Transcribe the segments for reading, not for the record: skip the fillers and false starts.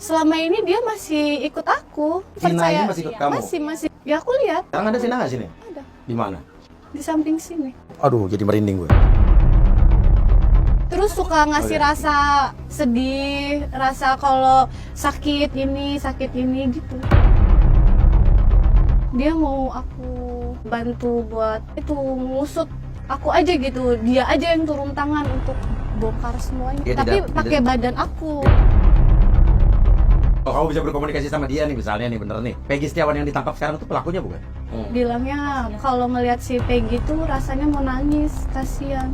selama ini dia masih ikut aku. Vina ini masih ikut kamu? Masih. Ya aku lihat. Sekarang ada Vina nggak sini? Ada. Di mana? Di samping sini. Aduh, jadi merinding gue. Terus suka ngasih rasa sedih, rasa kalau sakit ini gitu. Dia mau aku bantu buat itu ngusut aku aja gitu. Dia aja yang turun tangan untuk bongkar semuanya. Dia tapi tidak- pakai badan aku. Kalau kamu bisa berkomunikasi sama dia nih, misalnya nih bener nih, Peggy Setiawan yang ditangkap sekarang itu pelakunya bukan? Bilangnya kalau ngelihat si Peggy tuh rasanya mau nangis, kasihan.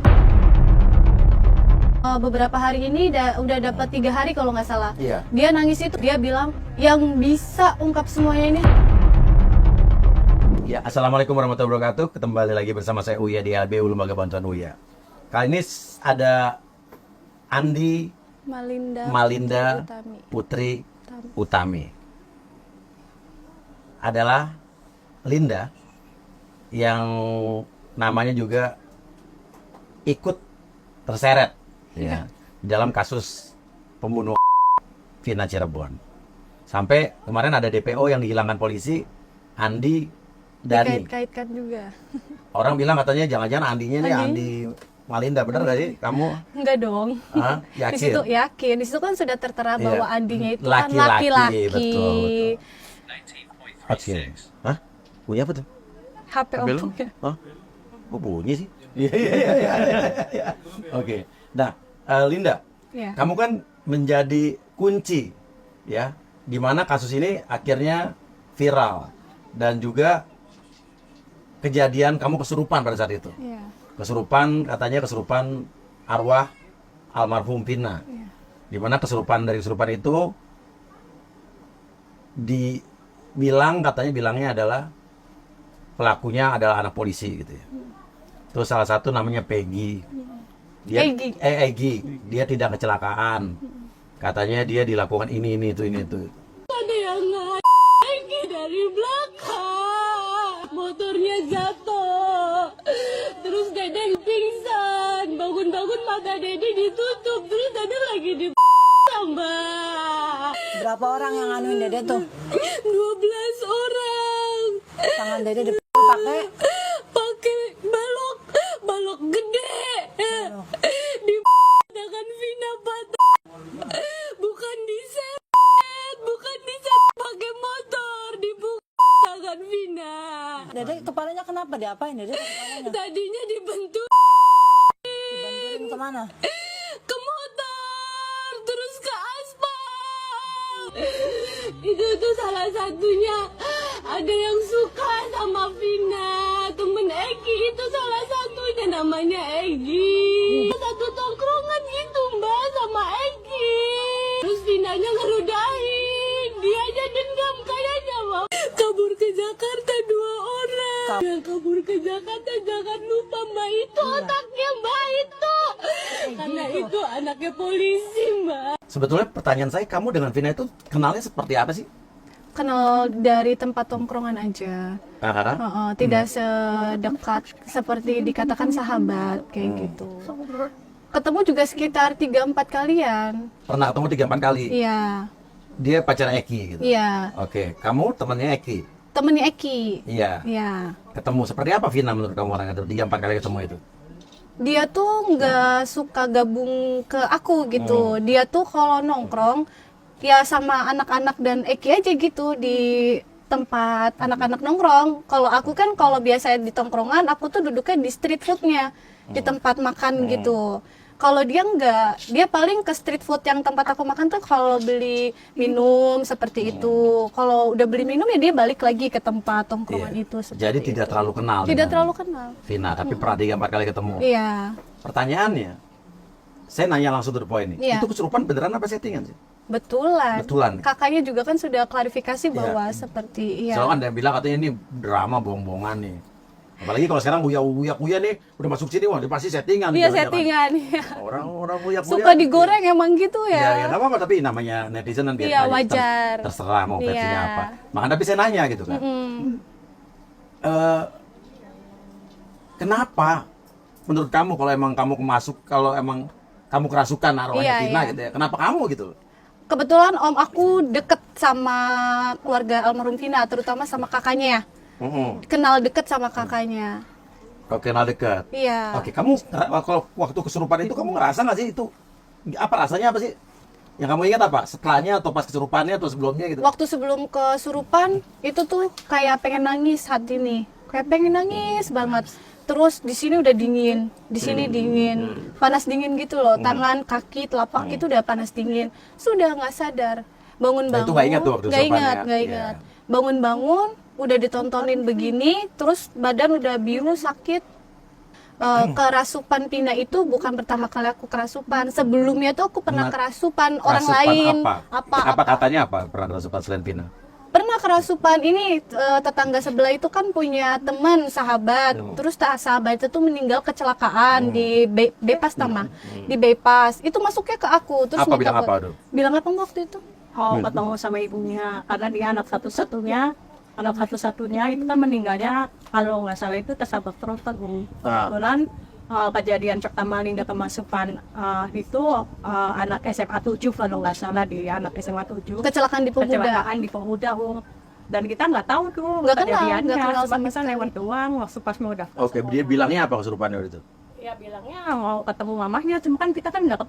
Beberapa hari ini udah dapat 3 hari kalau nggak salah. Iya. Dia nangis itu, dia bilang yang bisa ungkap semuanya ini. Ya, assalamualaikum warahmatullahi wabarakatuh. Kembali lagi bersama saya Uya di LBU Lembaga Bantuan Uya. Kali ini ada Andi Malinda Putri Utami. Adalah Linda yang namanya juga ikut terseret ya dalam kasus pembunuhan Vina Cirebon. Sampai kemarin ada DPO yang dihilangkan polisi, Andi Dani. Dikait-kaitkan juga. Orang bilang katanya jangan-jangan Andinya nih Andi Malinda, benar gak sih kamu? Enggak dong. Hah? Di Yakin? situ yakin. Di situ kan sudah tertera Iya. bahwa Andinya itu Laki-laki, kan laki-laki. betul. Oke. Hah? Punya apa tuh? HP Belum? Oppo. Hah? Kok bunyi sih? Iya. Oke. Nah, Linda, Iya. kamu kan menjadi kunci ya, di mana kasus ini akhirnya viral dan juga kejadian kamu kesurupan pada saat itu. Iya. Kesurupan, katanya kesurupan arwah almarhum Vina. Iya. Di mana kesurupan itu bilangnya adalah pelakunya adalah anak polisi gitu ya. Terus salah satu namanya Peggy. Egy. Dia tidak kecelakaan. Katanya dia dilakukan ini itu. Ada yang lagi dari belakang. Motornya jatuh. Terus Dede pingsan. Bangun-bangun mata Dede ditutup. Terus Dede lagi di tambah. Berapa orang yang nganuin Dede tuh? 12 orang. Tangan Dede dipakai Pakai balok gede. Di tangan Vina patah. Bukan diset pakai motor, di tangan Vina. Dede kepalanya kenapa? Diapain Dede kepalanya? Tadinya dibentuk Dibantuin kemana? ke motor, terus ke aspal. Itu salah satunya. Ada yang suka sama Vina, temen Egy itu salah satunya, namanya Egy. Satu tongkrongan gitu mbak sama Egy. Terus Vinanya ngerudahin, dia aja dendam kayaknya mbak. Kabur ke Jakarta 2 orang. Yang kabur ke Jakarta jangan lupa mbak, itu otaknya mbak itu. Karena itu anaknya polisi mbak. Sebetulnya pertanyaan saya, kamu dengan Vina itu kenalnya seperti apa sih? Kenal dari tempat tongkrongan aja. Tidak sedekat seperti dikatakan sahabat kayak gitu. Ketemu juga sekitar 3-4 kalian. Pernah ketemu 3-4 kali? Iya. Dia pacar Eki gitu? Iya. Oke, kamu temannya Eki? Temennya Eki. Iya. Iya. Ketemu seperti apa Vina menurut kamu orang itu 3-4 kali ketemu itu? Dia tuh nggak suka gabung ke aku gitu. Dia tuh kalau nongkrong ya sama anak-anak dan Eki aja gitu di tempat anak-anak nongkrong. Kalau aku kan kalau biasa di tongkrongan, aku tuh duduknya di street foodnya, di tempat makan gitu. Kalau dia enggak, dia paling ke street food yang tempat aku makan tuh kalau beli minum seperti itu. Kalau udah beli minum ya dia balik lagi ke tempat tongkrongan Iya. itu. seperti Jadi itu. tidak terlalu kenal Tidak dengan terlalu kenal. Vina, tapi pernah 3-4 kali ketemu. Iya. Pertanyaannya, saya nanya langsung to the point nih. Iya. Itu kesurupan beneran apa settingan sih? Betulan. Kakaknya juga kan sudah klarifikasi bahwa seperti iya. Soalnya kan dia bilang katanya ini drama bohong-bohongan nih. Apalagi kalau sekarang uya nih udah masuk sini, wah dia pasti settingan. Iya, jangan-jangan. settingan ya. Orang uya Suka digoreng emang gitu Ya, ya. ya nggak apa-apa, tapi namanya netizen kan biar Iya, aja. wajar. Terserah mau versinya Iya. apa. Makanya tapi saya nanya gitu kan. Kenapa menurut kamu kalau emang kamu masuk, kalau emang kamu kerasukan arwahnya Iya, Vina iya. gitu ya, kenapa kamu gitu? kebetulan om aku deket sama keluarga almarhum Vina, terutama sama kakaknya ya. Kenal deket sama kakaknya. Oke, kenal dekat. Iya. Oke, kamu kalau waktu kesurupan itu kamu ngerasa nggak sih itu apa rasanya apa sih? Yang kamu ingat apa? Setelahnya atau pas kesurupannya atau sebelumnya gitu? Waktu sebelum kesurupan itu tuh kayak pengen nangis hati nih, kayak pengen nangis banget. Terus di sini udah dingin, di sini dingin, panas dingin gitu loh. Tangan, kaki, telapak itu udah panas dingin. Sudah nggak sadar, bangun-bangun. Nah, itu nggak ingat tuh waktu Nggak ingat, kesurupannya? nggak Iya. ingat. Bangun-bangun, udah ditontonin begini, terus badan udah biru sakit. Kerasupan Pina itu bukan pertama kali aku kerasupan. Sebelumnya tuh aku pernah kerasupan orang Kerasupan lain. Apa katanya apa? Pernah kerasupan selain Pina? Pernah kerasupan ini, tetangga sebelah itu kan punya teman sahabat. Terus sahabat itu tuh meninggal kecelakaan di bypass Tama, di bypass. Itu masuknya ke aku. Terus Apa minta bilang apa, Aduh? bilang apa waktu itu? Oh, ketemu sama ibunya karena dia anak satu-satunya itu kan meninggalnya kalau nggak salah itu tersambar truk kebetulan kejadian pertama Linda kemasukan itu anak SMA 7 kalau nggak salah, di anak SMA 7 Kecelakaan di Pemuda. kecelakaan di Pemuda dan kita nggak tahu tuh Nggak kenal, kejadiannya, nggak kenal cuma sama kita lewat doang waktu pas mau daftar. Oke, dia bilangnya apa kesurupannya waktu itu? Ya bilangnya mau ketemu mamahnya, cuma kan kita kan nggak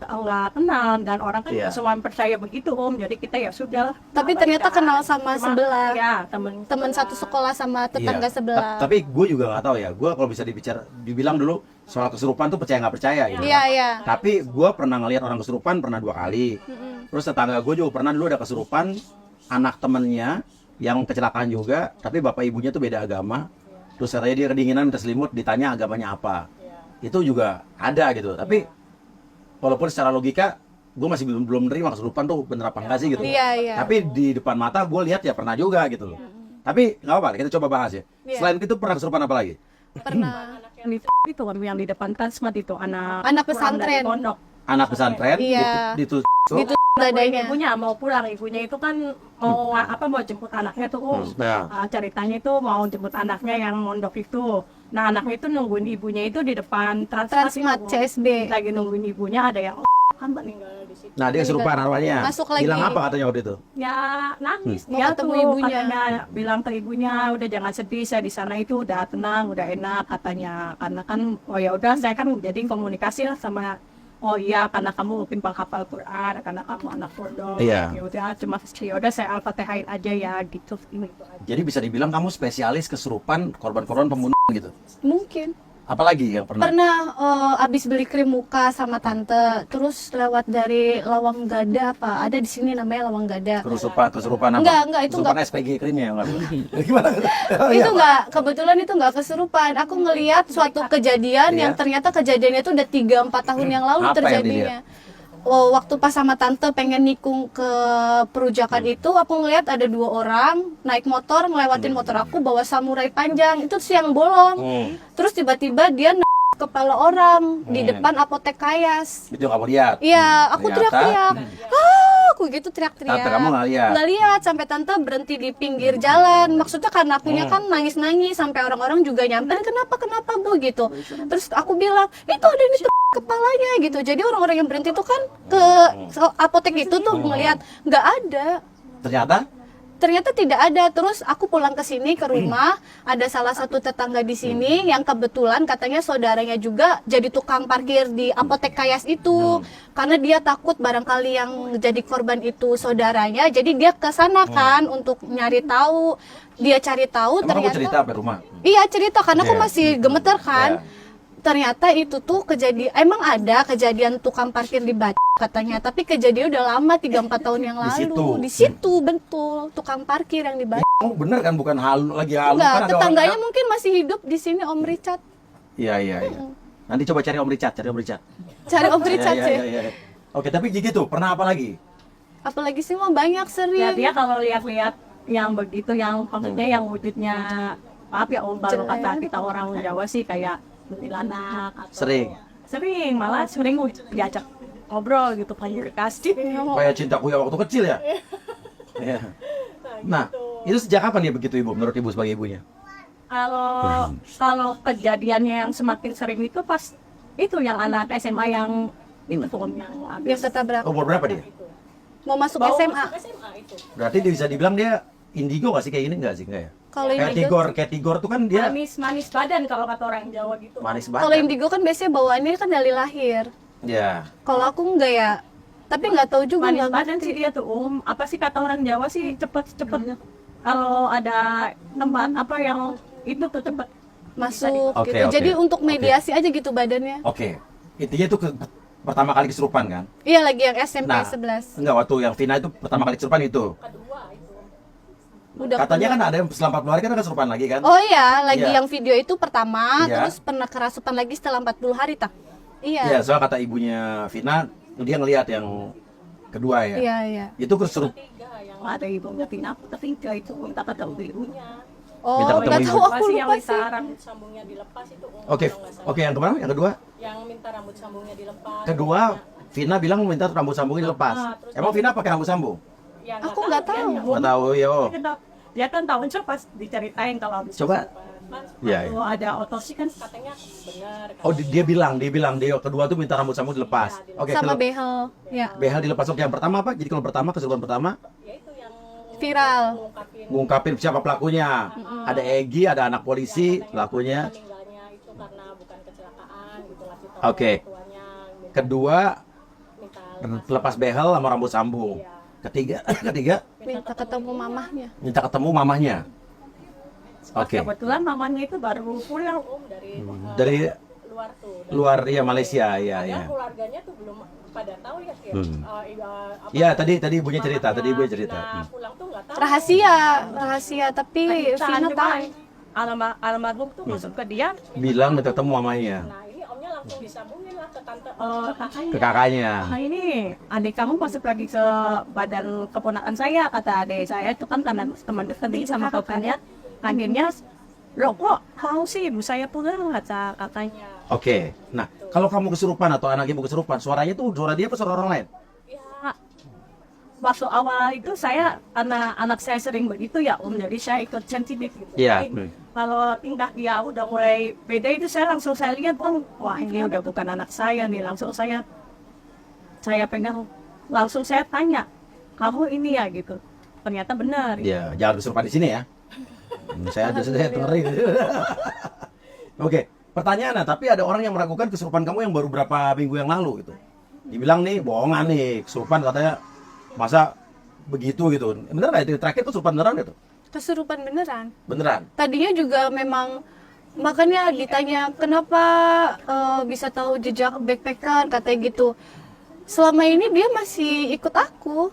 kenal dan orang kan Iya. semua percaya begitu jadi kita ya sudah. Tapi ternyata kenal sama sebelah. Ya Teman satu sekolah sama tetangga Iya. sebelah. Tapi gue juga nggak tahu ya. Gue kalau bisa dibilang dulu soal kesurupan tuh percaya nggak percaya gitu. Iya, iya. Tapi gue pernah ngelihat orang kesurupan pernah 2 kali. Terus tetangga gue juga pernah dulu ada kesurupan anak temennya yang kecelakaan juga, tapi bapak ibunya tuh beda agama. Terus katanya dia kedinginan terselimut, ditanya agamanya apa. Itu juga ada gitu. Tapi walaupun secara logika gue masih belum nerima kesurupan tuh bener apa enggak sih gitu. Iya, iya. Tapi di depan mata gue lihat ya pernah juga gitu loh. Tapi nggak apa-apa, kita coba bahas ya. Iya. Selain itu pernah kesurupan apa lagi? Pernah. yang di depan transmat itu Anak pulang dari pesantren. pondok. Anak pesantren Iya. itu Gitu dadanya. Ibunya mau pulang, ibunya itu kan mau mau jemput anaknya tuh. ya. Ceritanya itu mau jemput anaknya yang mondok itu. Nah anaknya itu nungguin ibunya itu di depan transmat, Transmat itu. CSB. Lagi nungguin ibunya, ada yang kan meninggal di situ. Nah dia kesurupan arwahnya. Masuk lagi. Bilang apa katanya waktu itu? Ya nangis Mau dia ketemu tuh ibunya. katanya, bilang ke ibunya udah jangan sedih, saya di sana itu udah tenang, udah enak katanya, karena kan oh ya udah saya kan jadi komunikasi lah sama oh iya karena kamu mungkin penghafal Quran, karena kamu anak pondok. Iya. Ya udah cuma ya udah saya al-fatihain aja ya gitu ini itu aja. Jadi bisa dibilang kamu spesialis kesurupan korban-korban pembunuhan gitu. Mungkin. Apalagi yang pernah? Pernah abis beli krim muka sama tante, terus lewat dari Lawang Gada apa? Ada di sini namanya Lawang Gada. Kesurupan apa? Enggak, itu kesurupan enggak. SPG krimnya enggak. Gimana? Oh, iya, Itu Pak. enggak, kebetulan itu enggak kesurupan. Aku ngelihat suatu kejadian Iya. yang ternyata kejadiannya itu udah 3-4 tahun yang lalu Apa yang terjadinya. Waktu pas sama tante pengen nikung ke perujakan itu, aku ngelihat ada 2 orang naik motor ngelewatin motor aku bawa samurai panjang. Itu siang bolong. Terus tiba-tiba dia kepala orang di depan apotek Kayas. Itu kamu lihat. Iya, aku Ternyata- teriak-teriak. Aku gitu teriak-teriak. Tante kamu nggak lihat? Nggak lihat, sampai tante berhenti di pinggir jalan. Maksudnya karena akunya kan nangis-nangis, sampai orang-orang juga nyamperin, kenapa Bu gitu. Terus aku bilang, itu ada di kepalanya gitu. Jadi orang-orang yang berhenti itu kan ke apotek itu tuh ngelihat nggak ada. Ternyata tidak ada. Terus aku pulang ke sini ke rumah, ada salah satu tetangga di sini yang kebetulan katanya saudaranya juga jadi tukang parkir di apotek Kayas itu. Karena dia takut barangkali yang jadi korban itu saudaranya, jadi dia ke sana kan untuk nyari tahu. Dia cari tahu Emang kamu ternyata. cerita apa di rumah? Iya cerita, karena aku Iya. masih gemeter kan. Iya. Ternyata itu tuh emang ada kejadian tukang parkir di Batu katanya, tapi kejadian udah lama 3-4 tahun yang Di lalu. situ? Di situ betul, tukang parkir yang di Batu. Oh, bener kan, bukan lagi halu Enggak, kan ada tetangganya orang- mungkin masih hidup di sini Om Richard. Iya. Nanti coba cari Om Richard, Cari Om Iya, Richard sih. iya. Oke, tapi gitu, pernah apa lagi? Apalagi sih mau banyak Ya sering. dia kalau lihat-lihat yang begitu, yang maksudnya yang wujudnya maaf ya Om, kalau kata kita orang Jawa sih kayak kuntilanak atau sering malah sering diajak ngobrol gitu, komunikasi. Kayak cintaku yang waktu kecil ya? Iya. Nah, itu sejak kapan ya begitu Ibu, menurut Ibu sebagai ibunya? Kalau kejadiannya yang semakin sering itu pas itu yang anak SMA yang itu yang habis Yang ketabrak. Umur berapa dia? mau masuk Bawa SMA. masuk SMA itu. Berarti dia bisa dibilang dia indigo nggak sih kayak gini nggak sih nggak ya? Kalau Kayak indigo, Tigor tuh kan dia Manis badan kalau kata orang Jawa gitu. manis kalau banget. indigo kan biasanya bawaannya kan dari lahir. Ya. Kalau aku enggak ya. Tapi nggak tahu juga Manis nggak badan sih dia tuh apa sih kata orang Jawa sih cepet kalau ada teman apa yang itu tuh cepet masuk Oke, gitu. oke. Jadi untuk Oke. mediasi aja gitu badannya. Oke. Intinya itu pertama kali kesurupan kan? Iya lagi yang SMP Nah, 11. enggak waktu yang Vina itu pertama kali kesurupan itu. Udah Katanya kan ada yang setelah 40 hari kan ada kesurupan lagi kan? Oh iya, lagi Iya. yang video itu pertama, Iya. terus pernah kerasupan lagi setelah 40 hari tak? Iya, Iya. soal kata ibunya Vina, dia ngelihat yang kedua ya. Iya, iya. Itu kesurupan. tiga yang ada ibunya Vina aku ketiga itu minta ketemu ibunya. Oh, Minta ketemu nggak ibu. tahu aku Masih yang lupa minta sih. rambut sambungnya dilepas itu Oke. kalau nggak salah. Oke, yang kemana? Yang kedua? Yang minta rambut sambungnya dilepas. Kedua, Vina bilang minta rambut sambungnya dilepas. terus Emang Vina pakai rambut sambung? Ya, Aku nggak tahu. Nggak tahu ya. Oh. Dia kan tahun pas diceritain kalau habis Coba. Iya, kalau ada otopsi kan katanya benar. Oh, dia bilang dia kedua tuh minta rambut sambung dilepas. Oke, Sama kalau behel, ya. behel dilepas. Oke, yang pertama apa? Jadi kalau pertama kesurupan pertama Ya itu yang Viral. ngungkapin ngungkapin siapa pelakunya. Ada Egi, ada anak polisi pelakunya. meninggalnya itu karena bukan kecelakaan gitu ngasih tahu Oke. orang tuanya Kedua minta lepas behel sama rambut sambung. Ketiga Minta ketemu mamahnya. minta ketemu mamahnya. Oke. kebetulan mamanya itu baru pulang dari Dari luar tuh. luar ya Malaysia, ya Padahal ya. keluarganya tuh belum pada tahu ya kayak apa, Ya, tadi ibunya cerita, tadi ibunya cerita. Vina pulang tuh nggak tahu. Rahasia, tapi Vina Juga tahu. almarhum tuh masuk ke dia. Bilang minta ketemu mamanya Nah ini omnya langsung disambungin lah ke tante kakaknya. ke kakaknya. Nah ini adik kamu masuk lagi ke badan keponakan saya, kata adik saya itu kan teman dekat sama kakaknya. Akhirnya loh kok tahu sih ibu saya pulang, kata kakaknya. Oke. Nah, kalau kamu kesurupan atau anak ibu kesurupan, suaranya tuh suara dia apa suara orang lain? Ya waktu awal itu saya anak saya sering begitu ya om, jadi saya ikut sensitif gitu. Iya. Jadi, kalau tingkah dia udah mulai beda itu saya lihat om, wah ini udah bukan anak saya nih, langsung saya pegang, langsung saya tanya kamu ini ya gitu, ternyata benar. Iya, jangan kesurupan di sini ya. Saya ngeri. Oke, pertanyaannya, tapi ada orang yang meragukan kesurupan kamu yang baru berapa minggu yang lalu gitu. Dibilang nih bohongan nih, kesurupan katanya masa begitu gitu. Bener nggak itu? Terakhir kesurupan beneran itu? Kesurupan beneran. Beneran. Tadinya juga memang makanya ditanya kenapa bisa tahu jejak backpacker katanya gitu. Selama ini dia masih ikut aku,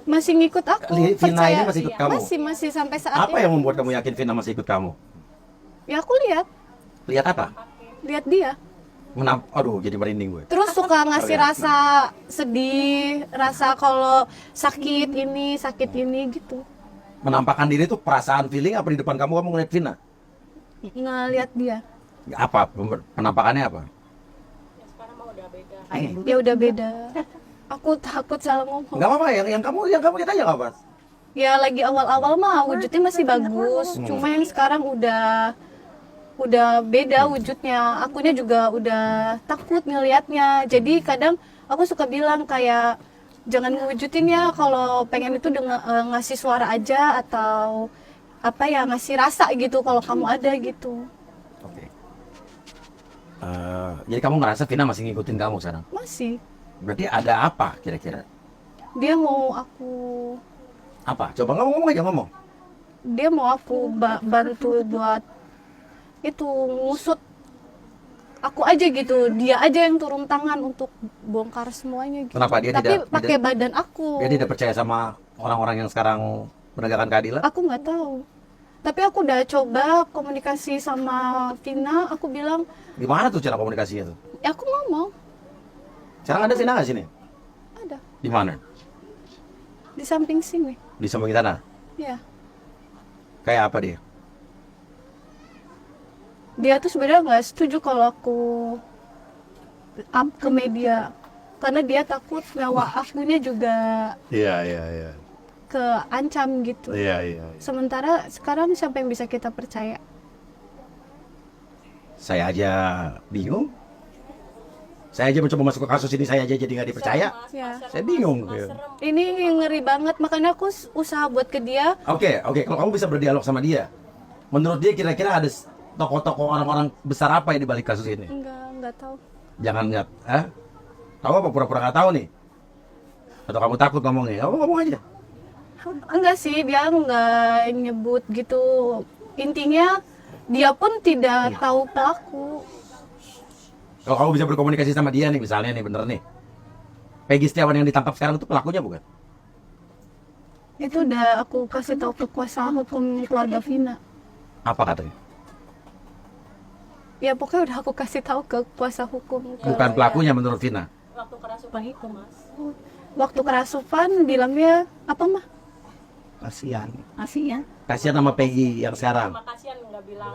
masih ngikut aku. Vina ini masih ikut kamu? Masih sampai saat Apa ini. yang membuat kamu yakin Vina masih ikut kamu? Ya aku Lihat apa? lihat dia. Aduh, jadi merinding gue. Terus suka ngasih Lihat. rasa sedih, rasa kalau sakit ini gitu. Menampakkan diri itu perasaan feeling apa di depan kamu ngeliat Vina? Ngeliat dia. Apa? Penampakannya apa? Ya udah beda. Aku takut salah ngomong. Enggak apa-apa, yang kamu lihat aja nggak apa? Ya lagi awal-awal mah wujudnya masih bagus. Cuma yang sekarang udah beda wujudnya. Akunya juga udah takut ngelihatnya. Jadi kadang aku suka bilang kayak jangan ngewujudin ya, kalau pengen itu ngasih suara aja atau apa ya, ngasih rasa gitu kalau kamu ada gitu. Oke. Jadi kamu ngerasa Vina masih ngikutin kamu sekarang? Masih. Berarti ada apa kira-kira? Dia mau aku Apa? Coba ngomong aja ngomong. dia mau aku bantu buat itu ngusut aku aja gitu, dia aja yang turun tangan untuk bongkar semuanya gitu. Kenapa dia tapi tidak- pakai badan aku. Dia tidak percaya sama orang-orang yang sekarang menegakkan keadilan? Aku nggak tahu, tapi aku udah coba komunikasi sama Vina. Aku bilang Gimana tuh cara komunikasinya tuh? ya aku ngomong Sekarang ada Vina nggak sini? ada Di mana? di samping sini Di samping sana? ya. Kayak apa dia? Dia tuh sebenarnya nggak setuju kalau aku up ke media karena dia takut nyawa akunya juga Iya. keancam gitu. Iya. Sementara sekarang siapa yang bisa kita percaya? Saya aja bingung. Saya aja mencoba masuk ke kasus ini, saya aja jadi nggak dipercaya. Ya. Saya bingung. Ya. Ini yang ngeri banget, makanya aku usaha buat ke dia. Oke, kalau kamu bisa berdialog sama dia, menurut dia kira-kira ada tokoh-tokoh orang-orang besar apa yang di balik kasus ini? Enggak tahu. Jangan nggak, tahu apa pura-pura nggak tahu nih? Atau kamu takut ngomongnya? Kamu ngomong aja. Enggak sih, dia enggak nyebut gitu. Intinya dia pun tidak tahu pelaku. Kalau kamu bisa berkomunikasi sama dia nih, misalnya nih bener nih, Peggy Setiawan yang ditangkap sekarang itu pelakunya bukan? Itu udah aku kasih tahu ke kuasa hukum keluarga Vina. Apa katanya? Ya pokoknya udah aku kasih tahu ke kuasa hukum. Bukan pelakunya menurut Vina. Waktu kerasukan itu, Mas. Waktu kerasukan bilangnya apa mah? Kasihan. Kasihan. Kasihan sama Peggy yang sekarang. Kasihan nggak bilang.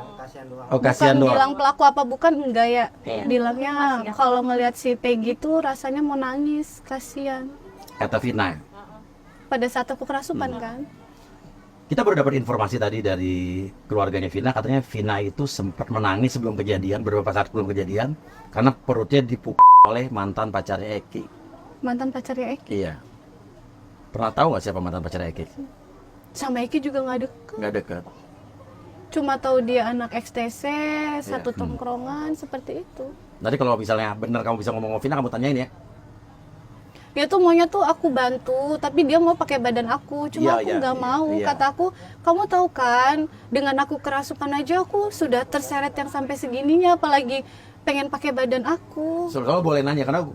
Oh, kasihan Bukan doang. bilang pelaku apa bukan, enggak ya. Iya. Bilangnya kalau ngelihat si Peggy tuh rasanya mau nangis, kasihan. Kata Vina. Pada saat aku kerasukan kan. Kita baru dapat informasi tadi dari keluarganya Vina, katanya Vina itu sempat menangis sebelum kejadian, beberapa saat sebelum kejadian, karena perutnya dipukul oleh mantan pacarnya Eki. Mantan pacarnya Eki. Iya. Pernah tahu nggak siapa mantan pacarnya Eki? Sama Eki juga nggak deket. Nggak dekat. Cuma tahu dia anak XTC, satu Hmm. tongkrongan seperti itu. Nanti kalau misalnya benar kamu bisa ngomong sama Vina, kamu tanyain ya. Dia tuh maunya tuh aku bantu, tapi dia mau pakai badan aku. Cuma aku nggak mau. iya. Kata aku, kamu tahu kan, dengan aku kerasukan aja aku sudah terseret yang sampai segininya, apalagi pengen pakai badan aku. So, kalau boleh nanya, karena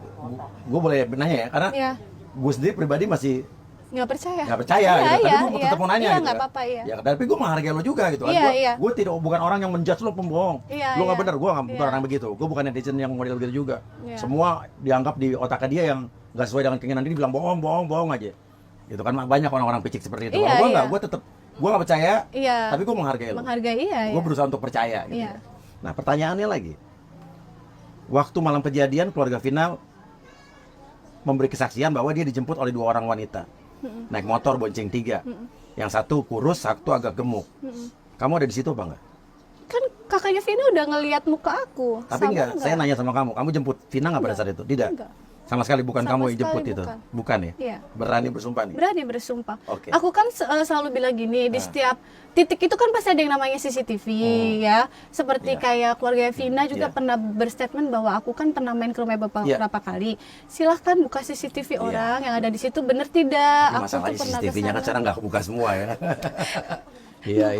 gue boleh nanya ya, karena Ya, gue sendiri pribadi masih nggak percaya. nggak percaya Iya, gitu. Tapi iya, gue iya. tetap mau nanya Iya, gitu. nggak kan. apa-apa, iya. Ya, tapi gue menghargai lo juga gitu kan. Iya, iya. Gue tidak bukan orang yang menjudge lo pembohong. Iya, Lo nggak iya. benar, gue bukan Iya. orang begitu. Gue bukan netizen yang model gitu juga. Iya. Semua dianggap di otaknya dia yang nggak sesuai dengan keinginan dia bilang bohong aja. Gitu kan banyak orang-orang picik seperti itu. Iya, Kalau gue iya. nggak, gue tetap gue nggak percaya. Iya. Tapi gue menghargai lo. Menghargai, iya. Gue Iya. berusaha untuk percaya. Gitu. Iya. Nah pertanyaannya lagi, waktu malam kejadian keluarga Vina memberi kesaksian bahwa dia dijemput oleh 2 orang wanita, naik motor bonceng 3, yang satu kurus, satu agak gemuk. Kamu ada di situ apa enggak? Kan kakaknya Vina udah ngelihat muka aku. Tapi Sama enggak, saya nanya sama kamu jemput Vina nggak pada saat itu? Tidak. Enggak. Sama sekali bukan Sama kamu yang jemput sekali itu. bukan. Bukan ya? Iya. Berani bersumpah nih. Berani bersumpah. Oke. Aku kan selalu bilang gini, di setiap titik itu kan pasti ada yang namanya CCTV ya. Seperti Iya. kayak keluarga Vina juga Iya. pernah berstatement bahwa aku kan pernah main ke rumah Bapak Iya. berapa kali. Silahkan buka CCTV Iya. orang yang ada di situ, bener tidak? Ini masalahnya CCTV-nya kan kesana. sekarang nggak kebuka semua ya. Iya.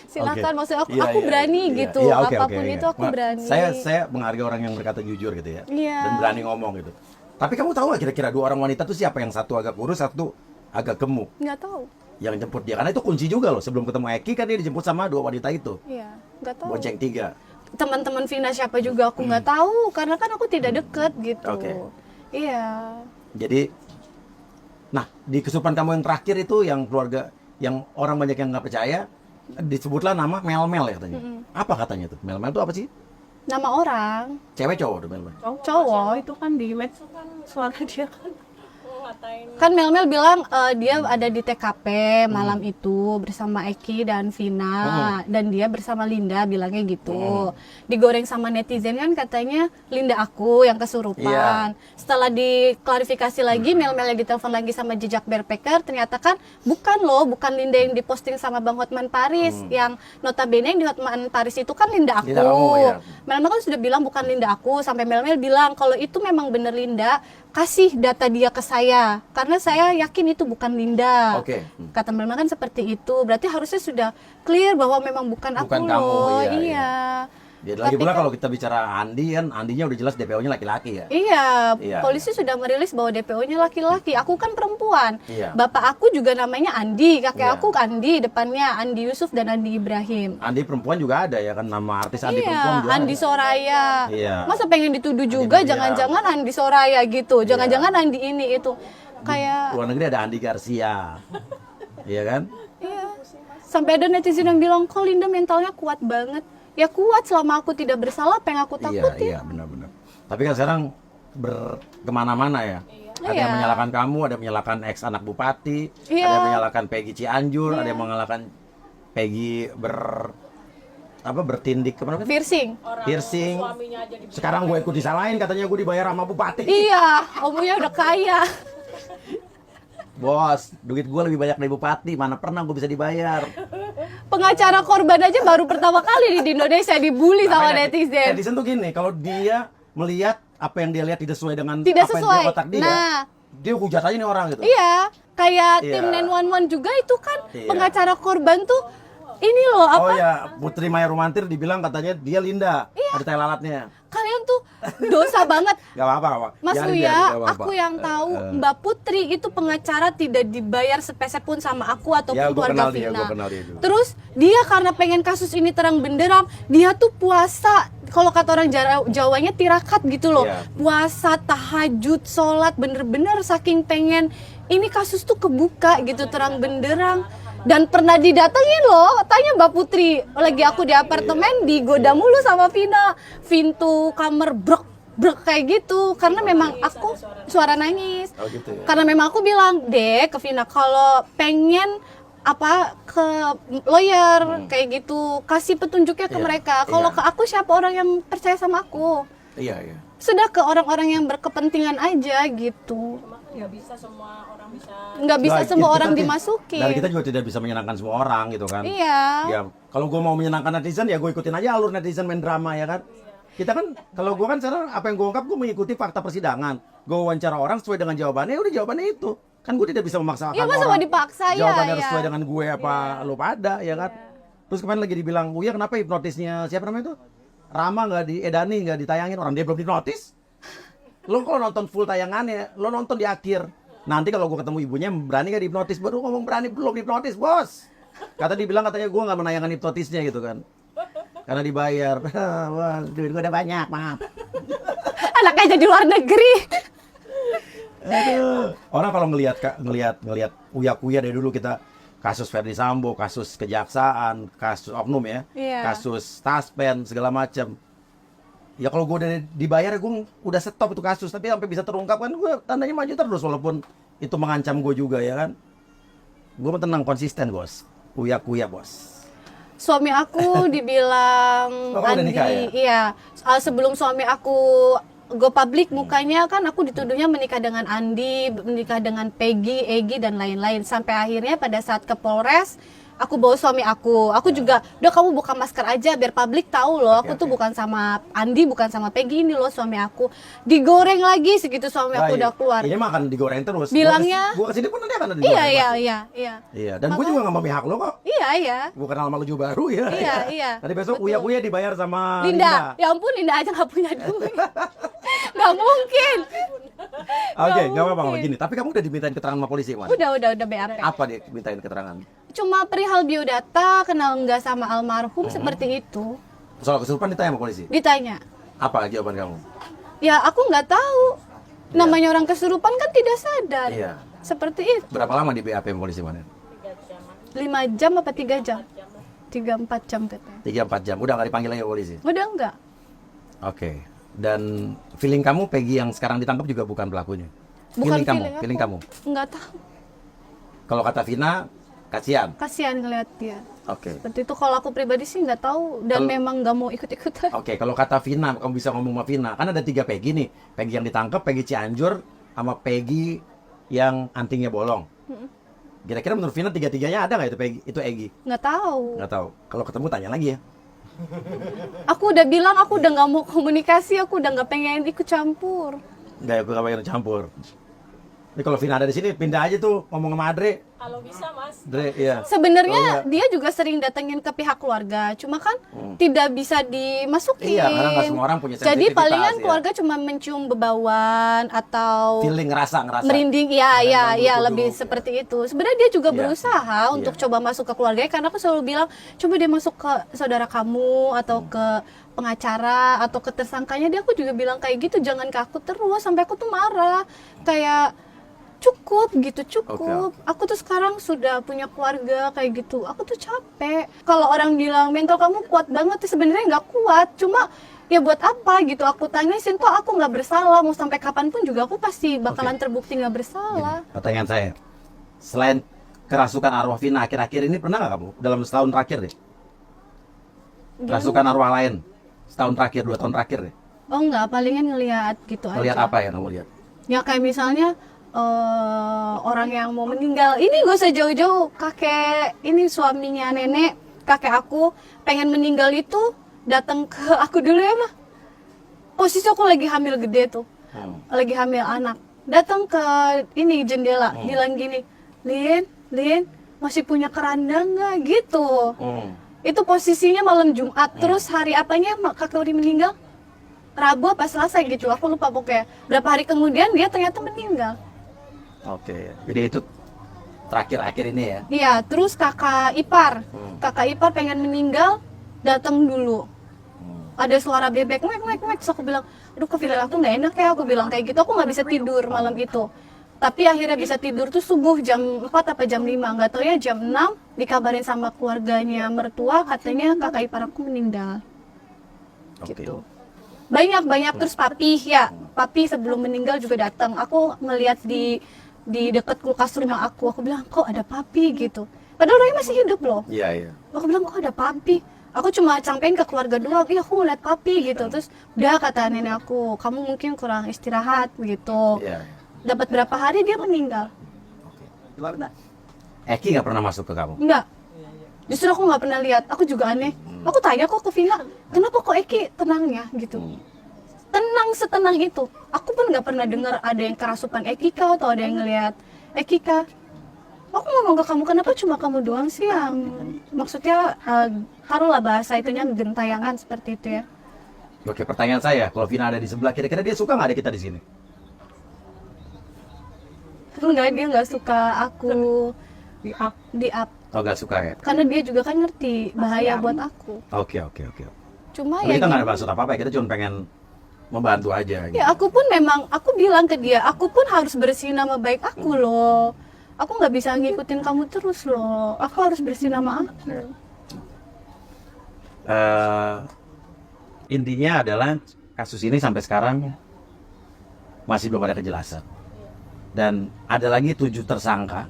Silahkan, Oke. maksud aku, Iya, aku iya, berani iya. gitu. Iya, oke, Apapun oke, itu oke. aku berani. Saya menghargai orang yang berkata jujur gitu ya. Iya. Dan berani ngomong gitu. Tapi kamu tahu nggak kira-kira 2 orang wanita itu siapa? Yang satu agak kurus, satu agak gemuk. Nggak tahu. Yang jemput dia, karena itu kunci juga loh. Sebelum ketemu Eki kan dia dijemput sama 2 wanita itu. Iya, nggak tahu. Bonceng 3. Teman-teman Vina siapa juga aku nggak tahu, karena kan aku tidak deket gitu. Oke. Iya. Jadi, nah di kesurupan kamu yang terakhir itu yang keluarga, yang orang banyak yang nggak percaya, disebutlah nama Mel-Mel ya katanya. Apa katanya tuh? Mel-Mel itu apa sih? Nama orang, Cewek cowok tuh Mel-Mel? cowok. Itu kan di medsos kan suara dia kan ngatain. Kan Mel-Mel bilang dia ada di TKP malam itu bersama Eki dan Vina, dan dia bersama Linda, bilangnya gitu. Digoreng sama netizen kan katanya Linda aku yang kesurupan. Iya. Setelah diklarifikasi lagi, Mel-Mel yang ditelepon lagi sama jejak backpacker, ternyata kan bukan Linda yang diposting sama Bang Hotman Paris, yang notabene yang di Hotman Paris itu kan Linda aku. Linda kamu, ya. Mel-Mel kan sudah bilang bukan Linda aku, sampai Mel-Mel bilang kalau itu memang bener Linda, kasih data dia ke saya, karena saya yakin itu bukan Linda. Oke. Kata Mel-Mel kan seperti itu, berarti harusnya sudah clear bahwa memang bukan aku Bukan kamu, loh. iya, Iya. Ya, lagi Tapi pula kan- kalau kita bicara Andi kan, Andinya udah jelas DPO-nya laki-laki ya. Iya, Iya, polisi sudah merilis bahwa DPO-nya laki-laki. Aku kan perempuan. Iya. Bapak aku juga namanya Andi, kakek Iya. aku Andi, depannya Andi Yusuf dan Andi Ibrahim. Andi perempuan juga ada ya kan, nama artis Andi perempuan Iya, juga Andi ada. Soraya. Iya. Masa pengen dituduh juga, Miriam. jangan-jangan Andi Soraya gitu, Iya. jangan-jangan Andi ini itu. Kayak, Luar negeri ada Andi Garcia. Iya kan? iya. Sampai ada netizen yang bilang, kok Linda mentalnya kuat banget. Ya kuat, selama aku tidak bersalah, apa yang aku takutin. Iya, benar-benar. Tapi kan sekarang kemana-mana ya. Ada Iya. yang menyalahkan kamu, ada yang menyalahkan ex anak bupati, Iya. ada yang menyalahkan Peggy Cianjur, ada yang menyalahkan Peggy bertindik kemana? Piercing. Piercing. Sekarang gue ikut disalahin katanya gue dibayar sama bupati. Iya, omnya udah kaya. Bos, duit gue lebih banyak dari bupati, mana pernah gue bisa dibayar. Pengacara korban aja baru pertama kali di Indonesia dibully sama Makanya netizen. Netizen tuh gini, kalau dia melihat apa yang dia lihat tidak sesuai dengan Tidak apa yang sesuai. dia otak dia, Nah. dia hujat aja nih orang gitu. Iya, kayak Iya. tim 911 juga itu kan Iya. pengacara korban tuh ini loh apa? Oh ya, Putri Maya Rumantir dibilang katanya dia Linda, ada tai lalatnya. Kalian tuh dosa banget. Gak apa-apa, gak apa. Mas Biarin, Uya, gak apa-apa. aku yang tahu Mbak Putri itu pengacara tidak dibayar sepeser pun sama aku ataupun Ya, gua keluarga kenal dia, Vina. gua kenal dia juga. Terus dia karena pengen kasus ini terang benderang, dia tuh puasa. Kalau kata orang Jawanya tirakat gitu loh. Iya. Puasa, tahajud, sholat, bener-bener saking pengen ini kasus tuh kebuka gitu terang benderang. Dan pernah didatengin loh, tanya Mbak Putri, lagi aku di apartemen digoda mulu sama Vina, pintu kamar brek kayak gitu, karena memang aku suara nangis. Oh gitu ya. Karena memang aku bilang, Dek, ke Vina kalau pengen apa ke lawyer kayak gitu, kasih petunjuknya ke Iya, mereka. Kalau iya. ke aku siapa orang yang percaya sama aku? Iya, iya. Sudah ke orang-orang yang berkepentingan aja gitu. Ya bisa semua orang bisa. Nggak bisa Nah, semua kita orang sih- dimasukin. Dan kita juga tidak bisa menyenangkan semua orang gitu kan. Iya. Ya, kalau gue mau menyenangkan netizen ya gue ikutin aja alur netizen main drama ya kan. Kita kan, kalau gue kan sekarang apa yang gue ungkap gue mengikuti fakta persidangan. Gue wawancara orang sesuai dengan jawabannya, udah jawabannya itu. Kan gue tidak bisa memaksakan Iya, masa orang. mau dipaksa, ya, jawabannya ya. sesuai dengan gue apa lu pada ya kan. Terus kemarin lagi dibilang, Uya kenapa hipnotisnya siapa namanya itu? Rama nggak diedani, nggak ditayangin, orang dia belum hipnotis. Lo kalau nonton full tayangannya, lo nonton di akhir. Nanti kalau gue ketemu ibunya, berani gak dihipnotis? Baru ngomong berani, belum dihipnotis, bos. Katanya gue gak menayangkan hipnotisnya gitu kan. Karena dibayar. Wah, duit gue udah banyak, maaf. Anaknya jadi luar negeri. Aduh. Orang kalau ngelihat Uya dari dulu kita kasus Ferdi Sambo, kasus kejaksaan, kasus oknum ya, Iya. kasus taspen segala macam. Ya kalau gue udah dibayar gue udah stop itu kasus, tapi sampai bisa terungkap kan gue tandanya maju terus walaupun itu mengancam gue juga ya kan. Gue tenang konsisten bos, Uya bos. Suami aku dibilang Oh, udah nikah ya? Iya. Sebelum suami aku go public mukanya kan aku dituduhnya menikah dengan Andi, menikah dengan Peggy, Egy dan lain-lain. Sampai akhirnya pada saat ke Polres aku bawa suami aku juga, udah kamu buka masker aja biar publik tahu loh, aku tuh bukan sama Andi, bukan sama Peggy, ini loh suami aku. Digoreng lagi segitu suami aku udah keluar. Ini mah akan digoreng terus. Bilangnya- Gue kesini pun nanti akan ada digoreng. Iya. Iya, dan gue juga gak mau pihak lo kok. Iya. Bukan nama lu juga baru ya. Iya. Nanti besok Uya dibayar sama Linda. Ya ampun, Linda aja nggak punya duit. Nggak mungkin. Oke, Nggak nggak apa-apa mungkin. gini. Tapi kamu udah dimintain keterangan sama polisi, Wan? Udah BAP. Apa dia mintain keterangan? Cuma perihal biodata, kenal nggak sama almarhum seperti itu. Soal kesurupan ditanya sama polisi. Ditanya. Apa jawaban kamu? Ya aku nggak tahu. Namanya orang kesurupan kan tidak sadar. Iya. Seperti itu. Berapa lama di BAP sama polisi, Wan? 5 jam apa 3 jam? 3-4 jam katanya. 3-4 jam. Udah nggak dipanggil lagi sama polisi? Udah enggak? Oke. Dan feeling kamu Peggy yang sekarang ditangkap juga bukan pelakunya? Bukan feeling kamu? Nggak tahu. Kalau kata Vina, kasihan. Kasihan ngeliat dia. Oke. Seperti itu kalau aku pribadi sih nggak tahu dan memang nggak mau ikut-ikutan. Oke, kalau kata Vina, kamu bisa ngomong sama Vina. Kan ada 3 Peggy nih. Peggy yang ditangkap, Peggy Cianjur, sama Peggy yang antingnya bolong. Kira-kira menurut Vina 3-3-nya ada nggak itu Peggy? Itu Egy? Nggak tahu. Nggak tahu. Kalau ketemu tanya lagi ya. Aku udah bilang aku udah nggak mau komunikasi, aku udah nggak pengen ikut campur. Nggak, aku nggak pengen campur. Ini kalau Vina ada di sini, pindah aja tuh ngomong sama Adre. Kalau bisa mas. Dre, iya. Sebenarnya dia juga sering datengin ke pihak keluarga, cuma kan tidak bisa dimasukin. Iya, karena nggak semua orang punya Jadi sensitivitas, palingan ya. keluarga cuma mencium bebauan atau Feeling ngerasa. merinding, ya lebih seperti itu. Sebenarnya dia juga Iya. berusaha untuk coba masuk ke keluarganya, karena aku selalu bilang coba dia masuk ke saudara kamu atau ke pengacara atau ke tersangkanya. Dia aku juga bilang kayak gitu, jangan ke aku terus sampai aku tuh marah kayak cukup. Oke. Aku tuh sekarang sudah punya keluarga kayak gitu. Aku tuh capek. Kalau orang bilang mental kamu kuat banget, tuh sebenarnya nggak kuat. Cuma ya buat apa gitu? Aku tangisin tuh aku nggak bersalah. Mau sampai kapanpun juga aku pasti bakalan terbukti nggak bersalah. Pertanyaan saya, selain kerasukan arwah Vina akhir-akhir ini pernah nggak kamu dalam setahun terakhir deh Rasukan arwah lain setahun terakhir, 2 tahun terakhir deh. Oh enggak, palingan ngelihat gitu Lihat aja. apa ya kamu lihat? Ya kayak misalnya orang yang mau meninggal, ini gak usah jauh-jauh, kakek ini suaminya nenek, kakek aku pengen meninggal itu datang ke aku dulu ya mah. Posisi aku lagi hamil gede tuh, lagi hamil anak, datang ke ini jendela, bilang gini, Lin, masih punya keranda nggak gitu. Itu posisinya malam Jumat, terus hari apanya kakek udah meninggal? Rabu apa Selasa gitu, aku lupa pokoknya. Berapa hari kemudian dia ternyata meninggal. Oke, jadi itu terakhir akhir ini ya. Iya, terus kakak ipar pengen meninggal, datang dulu. Ada suara bebek, mek. Terus aku bilang, aduh kok feeling aku nggak enak ya, aku bilang kayak gitu, aku nggak bisa tidur malam itu. Tapi akhirnya bisa tidur tuh subuh jam 4 apa jam 5, nggak tahu ya, jam 6 dikabarin sama keluarganya mertua, katanya kakak ipar aku meninggal. Oke. Gitu. Banyak terus papi sebelum meninggal juga datang. Aku ngelihat di dekat kulkas rumah aku bilang kok ada papi gitu. Padahal orangnya masih hidup loh. Iya. Aku bilang kok ada papi. Aku cuma sampein ke keluarga doang, iya aku ngeliat papi gitu. Terus udah kata nenek aku, kamu mungkin kurang istirahat gitu. Iya. Dapat berapa hari dia meninggal? Eki nggak pernah masuk ke kamu? Enggak. Justru aku nggak pernah lihat. Aku juga aneh. Aku tanya kok ke Vina, kenapa kok Eki tenangnya gitu? Tenang setenang itu. Aku pun nggak pernah dengar ada yang kerasukan Ekika atau ada yang ngelihat Ekika. Aku ngomong ke kamu, kenapa cuma kamu doang sih yang maksudnya taruhlah bahasa itunya gentayangan seperti itu ya. Oke, pertanyaan saya, kalau Vina ada di sebelah, kira-kira dia suka nggak ada kita di sini? Enggak, dia nggak suka aku di up. Oh, nggak suka ya? Karena dia juga kan ngerti bahaya buat aku. Oke. Cuma Tapi ya kita nggak ada gitu. maksud apa-apa ya, kita cuma pengen membantu aja. Gitu. Ya aku pun memang, aku bilang ke dia, aku pun harus bersihin nama baik aku loh. Aku nggak bisa ngikutin kamu terus loh. Aku harus bersihin nama aku. Intinya adalah kasus ini sampai sekarang masih belum ada kejelasan. Dan ada lagi 7 tersangka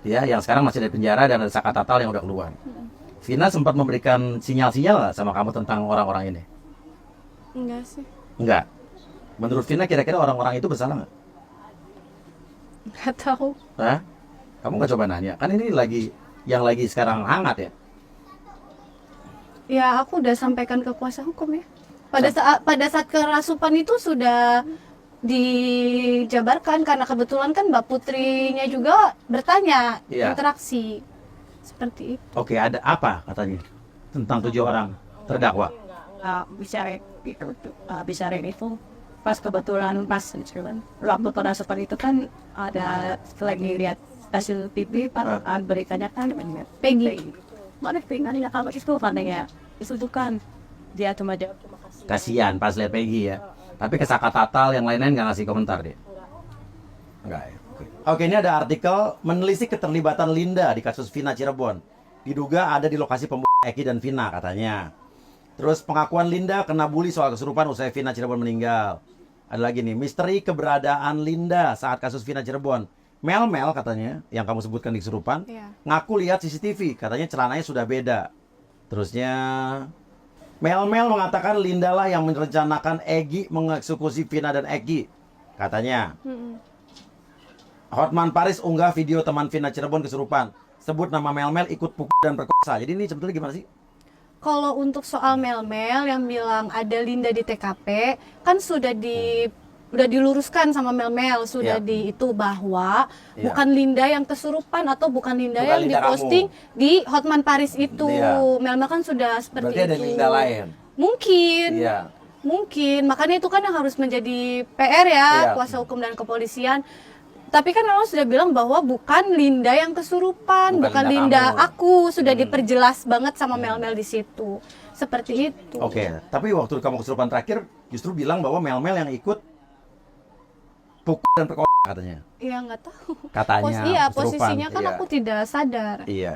ya, yang sekarang masih di penjara dan ada saka tatal yang udah keluar. Vina sempat memberikan sinyal-sinyal nggak sama kamu tentang orang-orang ini? Enggak sih. Enggak. Menurut Vina kira-kira orang-orang itu bersalah nggak? Nggak tahu. Hah? Kamu nggak coba nanya? Kan ini yang lagi sekarang hangat ya. Ya aku udah sampaikan ke kuasa hukum ya. Pada saat kerasupan itu sudah dijabarkan karena kebetulan kan Mbak Putrinya juga bertanya, Iya. interaksi seperti itu. Oke, ada apa katanya tentang 7 orang terdakwa? Bicara itu pas kebetulan waktu kerasukan itu kan ada lagi lihat hasil TV beritanya kan Peggy mana Peggy kalau itu katanya itu kan dia cuma jawab terima kasih. Kasihan pas lihat Peggy ya. Tapi ke Saka Tatal yang lain-lain nggak ngasih komentar deh. Enggak ya. Oke, ini ada artikel menelisik keterlibatan Linda di kasus Vina Cirebon. Diduga ada di lokasi pembunuhan Eki dan Vina katanya. Terus pengakuan Linda kena bully soal kesurupan usai Vina Cirebon meninggal. Ada lagi nih, misteri keberadaan Linda saat kasus Vina Cirebon. Mel katanya, yang kamu sebutkan di kesurupan, Iya. ngaku lihat CCTV, katanya celananya sudah beda. Terusnya, Mel mengatakan Linda lah yang merencanakan Egy mengeksekusi Vina dan Eki, katanya. Hotman Paris unggah video teman Vina Cirebon kesurupan. Sebut nama Mel ikut pukul dan perkosa. Jadi ini sebetulnya gimana sih? Kalau untuk soal Mel yang bilang ada Linda di TKP, kan sudah diluruskan sama Mel sudah Iya. di itu bahwa Iya. bukan Linda yang kesurupan atau bukan Linda Bukan yang Linda diposting di Hotman Paris itu. Iya. Mel kan sudah seperti Berarti ada itu. Linda lain. Mungkin. Iya. Mungkin, makanya itu kan yang harus menjadi PR ya, Iya. kuasa hukum dan kepolisian. Tapi kan orang sudah bilang bahwa bukan Linda yang kesurupan, Bukan bukan Linda Linda kamu. aku, sudah diperjelas banget sama Mel di situ. Seperti itu. Oke, tapi waktu kamu kesurupan terakhir justru bilang bahwa Mel yang ikut pukul dan perkosa katanya. Iya nggak tahu. Katanya Iya, kesurupan. posisinya kan Iya. aku tidak sadar. Iya.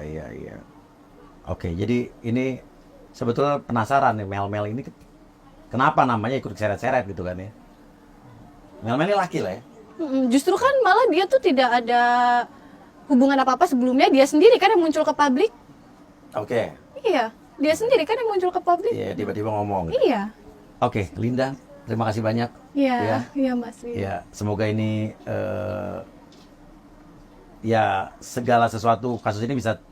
Oke, jadi ini sebetulnya penasaran nih Mel ini kenapa namanya ikut seret-seret gitu kan ya. Mel ini laki lah ya. Justru kan malah dia tuh tidak ada hubungan apa-apa sebelumnya, dia sendiri kan yang muncul ke publik. Oke. Iya. Dia sendiri kan yang muncul ke publik. Iya, tiba-tiba ngomong. Gitu. Iya. Oke, Linda, terima kasih banyak. Iya, iya Mas. Ya, semoga ini ya segala sesuatu kasus ini bisa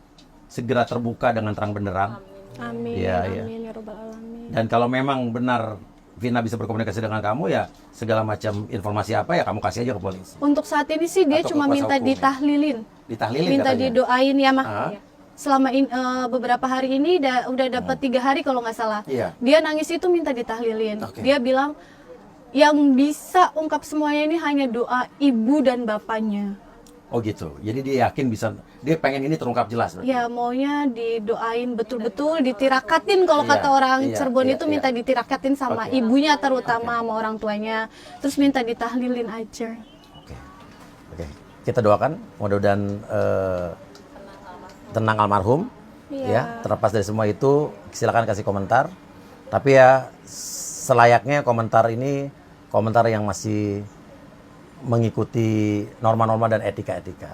segera terbuka dengan terang benderang. Amin. Iya, iya. Amin ya robbal alamin. Dan kalau memang benar Vina bisa berkomunikasi dengan kamu, ya segala macam informasi apa ya kamu kasih aja ke polisi. Untuk saat ini sih dia Atau cuma ke kuasa minta hukum, ya? ditahlilin. Ditahlilin Minta katanya. didoain ya mah. Ah. Selama beberapa hari ini udah dapat 3 hari kalau nggak salah. Iya. Dia nangis itu minta ditahlilin. Oke. Dia bilang yang bisa ungkap semuanya ini hanya doa ibu dan bapaknya. Oh gitu. Jadi dia yakin bisa, dia pengen ini terungkap jelas. berarti. Ya maunya didoain betul-betul, ditirakatin kalau Iya, kata orang iya, Cirebon iya, itu iya. minta ditirakatin sama Oke. ibunya terutama sama orang tuanya. Terus minta ditahlilin aja. Oke. Oke. Kita doakan mudah-mudahan tenang almarhum. Iya. Ya, terlepas dari semua itu silakan kasih komentar. Tapi ya selayaknya komentar ini komentar yang masih mengikuti norma-norma dan etika-etika.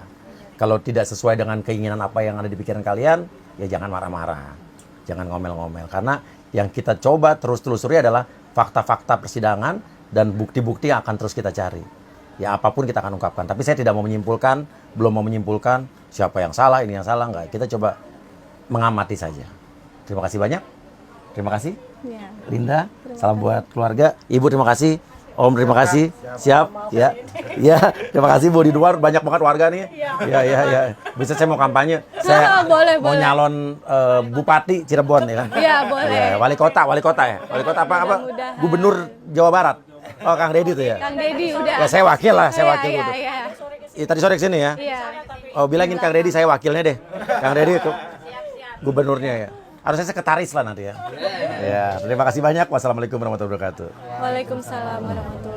Kalau tidak sesuai dengan keinginan apa yang ada di pikiran kalian, ya jangan marah-marah. Jangan ngomel-ngomel. Karena yang kita coba terus telusuri adalah fakta-fakta persidangan dan bukti-bukti yang akan terus kita cari. Ya apapun kita akan ungkapkan. Tapi saya tidak mau menyimpulkan, belum mau menyimpulkan siapa yang salah, ini yang salah, enggak. Kita coba mengamati saja. Terima kasih banyak. Terima kasih. Ya. Linda, salam buat keluarga. Ibu terima kasih. Om terima kasih. Siap. Ya. Ya, terima kasih Bu, di luar banyak banget warga nih. Ya. Bisa saya mau kampanye. Saya boleh, mau boleh. nyalon Bupati Cirebon ya kan. Iya, boleh. Ya, wali kota ya. Wali kota apa? Mudah-mudahan. Gubernur Jawa Barat. Oh, Kang Deddy tuh ya. Kang Deddy udah. Ya saya wakil lah, saya wakil Iya, gitu. iya. Ya, tadi sore kesini ya. Iya. Oh, bilangin Kang Deddy saya wakilnya deh. Kang Deddy itu gubernurnya ya. Harusnya sekretaris lah nanti ya. Ya, terima kasih banyak. Wassalamualaikum warahmatullahi wabarakatuh. Waalaikumsalam warahmatullahi